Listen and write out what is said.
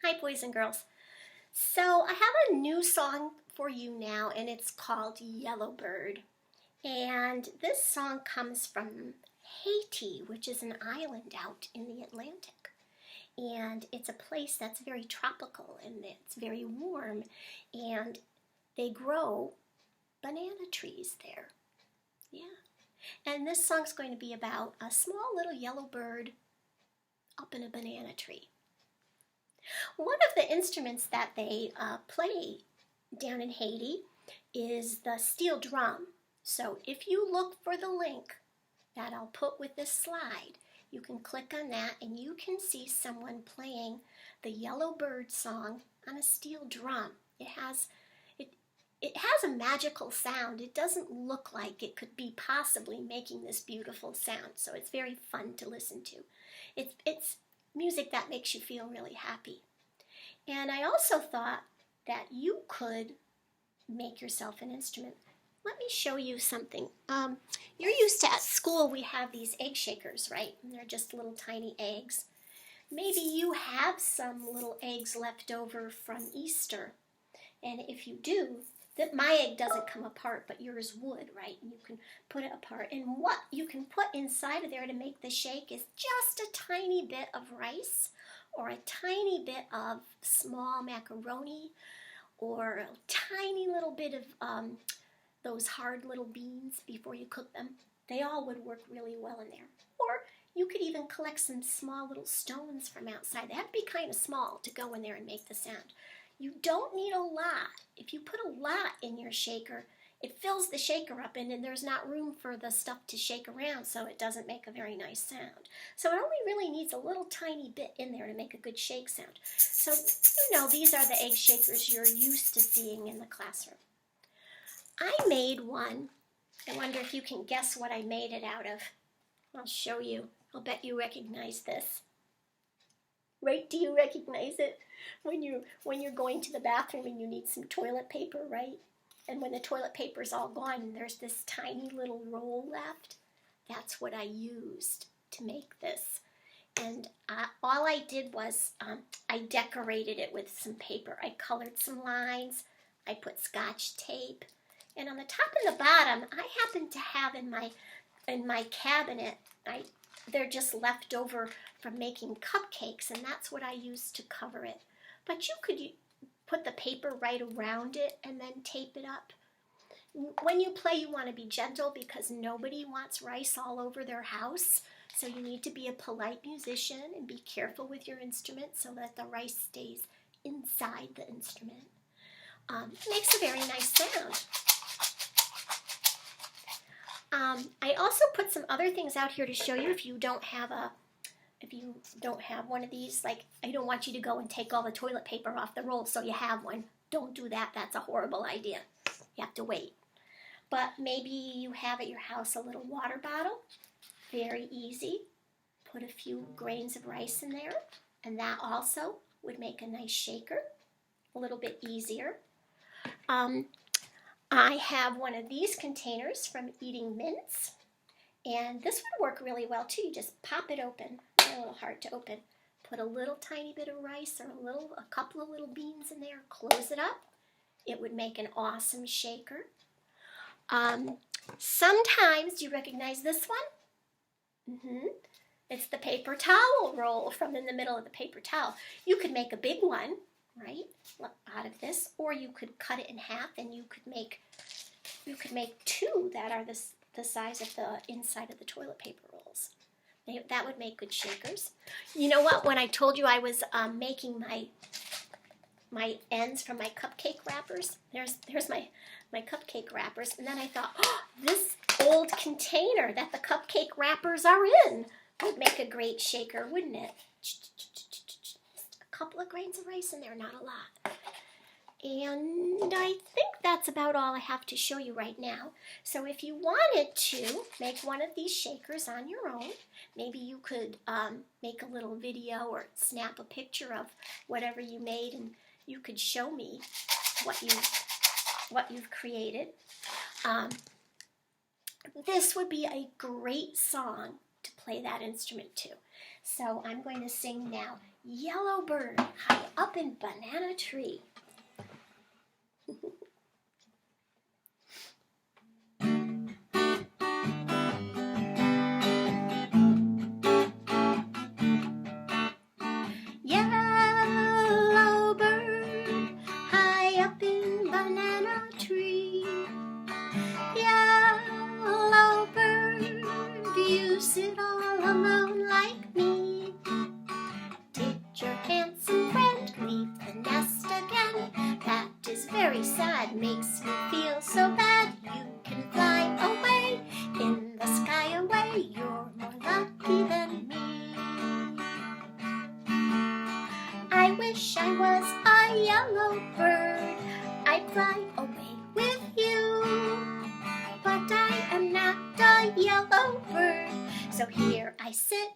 Hi, boys and girls. So I have a new song for you now, and it's called Yellowbird. And this song comes from Haiti, which is an island out in the Atlantic. And it's a place that's very tropical and it's very warm, and they grow banana trees there. Yeah. And this song's going to be about a small little yellow bird up in a banana tree. One of the instruments that they play down in Haiti is the steel drum. So if you look for the link that I'll put with this slide, you can click on that and you can see someone playing the Yellowbird song on a steel drum. It has a magical sound. It doesn't look like it could be possibly making this beautiful sound, so it's very fun to listen to. It's music that makes you feel really happy. And I also thought that you could make yourself an instrument. Let me show you something. You're used to, at school, we have these egg shakers, right? And they're just little tiny eggs. Maybe you have some little eggs left over from Easter. And if you do, my egg doesn't come apart, but yours would, right? And you can put it apart. And what you can put inside of there to make the shake is just a tiny bit of rice, or a tiny bit of small macaroni, or a tiny little bit of those hard little beans before you cook them. They all would work really well in there. Or you could even collect some small little stones from outside. They have to be kind of small to go in there and make the sound. You don't need a lot. If you put a lot in your shaker, it fills the shaker up, and then there's not room for the stuff to shake around, so it doesn't make a very nice sound. So it only really needs a little tiny bit in there to make a good shake sound. So, these are the egg shakers you're used to seeing in the classroom. I made one. I wonder if you can guess what I made it out of. I'll show you. I'll bet you recognize this. Right? Do you recognize it? When you're going to the bathroom and you need some toilet paper, right? And when the toilet paper's all gone and there's this tiny little roll left, that's what I used to make this. And all I did was I decorated it with some paper. I colored some lines. I put Scotch tape. And on the top and the bottom, I happen to have in my cabinet, they're just left over from making cupcakes, and that's what I used to cover it. But you could put the paper right around it and then tape it up. When you play, you want to be gentle because nobody wants rice all over their house. So you need to be a polite musician and be careful with your instrument so that the rice stays inside the instrument. It makes a very nice sound. I also put some other things out here to show you if you don't have one of these. Like, I don't want you to go and take all the toilet paper off the roll so you have one. Don't do that. That's a horrible idea. You have to wait. But maybe you have at your house a little water bottle. Very easy. Put a few grains of rice in there, and that also would make a nice shaker. A little bit easier. I have one of these containers from Eating Mints, and this would work really well too. You just pop it open. They're a little hard to open. Put a little tiny bit of rice or a couple of little beans in there. Close it up. It would make an awesome shaker. Sometimes, do you recognize this one? It's the paper towel roll from in the middle of the paper towel. You could make a big one, right, out of this, or you could cut it in half and you could make two that are the size of the inside of the toilet paper rolls. That would make good shakers. You know what? When I told you I was making my ends from my cupcake wrappers, there's my cupcake wrappers, and then I thought, oh, this old container that the cupcake wrappers are in would make a great shaker, wouldn't it? A couple of grains of rice in there, not a lot. And I think that's about all I have to show you right now. So if you wanted to make one of these shakers on your own, maybe you could make a little video or snap a picture of whatever you made, and you could show me what you've created. This would be a great song to play that instrument to. So I'm going to sing now, yellowbird high up in banana tree. Yellowbird high up in banana tree. Yellowbird, you sit all alone like me. Did your handsome friend leave the nest again? That is very sad, makes me feel so bad. You can fly away, in the sky away, you're more lucky than me. I wish I was a yellowbird, I'd fly away with you. But I am not a yellowbird, so here I sit